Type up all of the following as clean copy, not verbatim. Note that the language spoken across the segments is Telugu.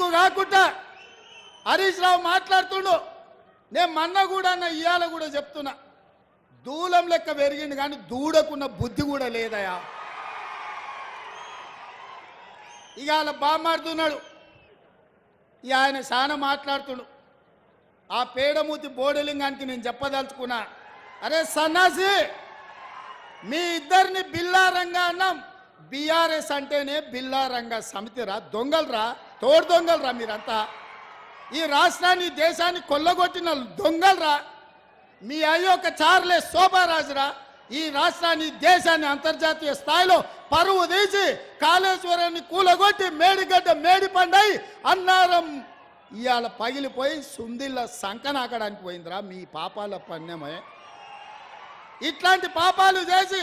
సిగ్గు కాకుండా హరీష్ రావు మాట్లాడుతుండు. నేను మొన్న కూడా అన్న ఇవాళ కూడా చెప్తున్నా, దూలం లెక్క పెరిగింది కానీ దూడకున్న బుద్ధి కూడా లేదయా. ఇక అలా బామాడుతున్నాడు. ఇక ఆయన చాలా మాట్లాడుతుండు. ఆ పేడమూతి బోడలింగానికి నేను చెప్పదలుచుకున్నా, అరే సన్నాసి, మీ ఇద్దరిని బిల్లారంగా అన్నాం. బీఆర్ఎస్ అంటేనే బిల్లారంగా సమితిరా, దొంగలరా, తోడు దొంగలరా మీరంతా. ఈ రాష్ట్రాన్ని దేశాన్ని కొల్లగొట్టిన దొంగలరా. మీ అయ్యొక్క చార్లే శోభారాజురా. ఈ రాష్ట్రాన్ని దేశాన్ని అంతర్జాతీయ స్థాయిలో పరువు తీసి కాళేశ్వరాన్ని కూలగొట్టి మేడిగడ్డ మేడిపండై అన్నారం ఇవాళ పగిలిపోయి సుందిళ్ళ సంకనాకడానికి పోయిందిరా. మీ పాపాల పణ్యమే. ఇట్లాంటి పాపాలు చేసి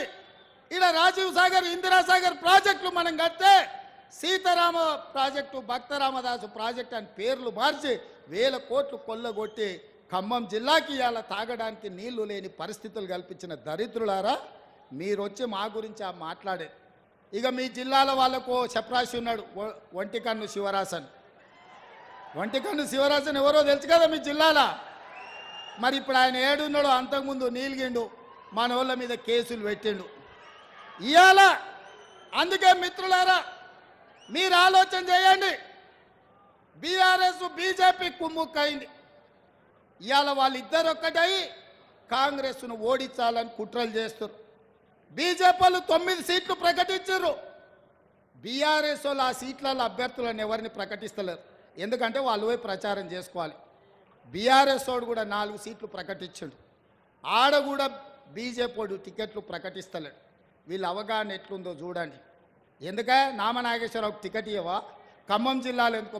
ఇలా రాజీవ్ సాగర్, ఇందిరాసాగర్ ప్రాజెక్టులు మనం కడితే సీతారామ ప్రాజెక్టు, భక్తరామదాసు ప్రాజెక్టు అని పేర్లు మార్చి 1000 కోట్లు కొల్లగొట్టి ఖమ్మం జిల్లాకి ఇవాళ తాగడానికి నీళ్లు లేని పరిస్థితులు కల్పించిన దరిద్రులారా, మీరు వచ్చి మా గురించి మాట్లాడే. ఇక మీ జిల్లాల వాళ్ళకు చప్రాసి ఉన్నాడు, ఒంటికన్ను శివరాసన్. ఒంటికన్ను శివరాసన్ ఎవరో తెలుసు కదా మీ జిల్లాల. మరి ఇప్పుడు ఆయన ఏడున్నాడో, అంతకుముందు నీలిగిండు, మన వాళ్ళ మీద కేసులు పెట్టిండు ఇవాళ. అందుకే మిత్రులారా, మీరు ఆలోచన చేయండి. బీఆర్ఎస్ బీజేపీ కుమ్ముక్కైంది. ఇవాళ వాళ్ళిద్దరు ఒక్కటై కాంగ్రెస్ను ఓడించాలని కుట్రలు చేస్తారు. బీజేపీ వాళ్ళు 9 సీట్లు ప్రకటించారు. బీఆర్ఎస్ వాళ్ళు ఆ సీట్లలో అభ్యర్థులను ఎవరిని ప్రకటిస్తలేరు, ఎందుకంటే వాళ్ళు పోయి ప్రచారం చేసుకోవాలి. బీఆర్ఎస్ వాడు కూడా 4 సీట్లు ప్రకటించాడు. ఆడ కూడా బీజేపీ వాడు టికెట్లు ప్రకటిస్తలేడు. వీళ్ళ అవగాహన ఎట్లుందో చూడండి. ఎందుకే నామనాగేశ్వరరావుకి టికెట్ ఇవ్వవా? ఖమ్మం జిల్లాలో ఎందుకో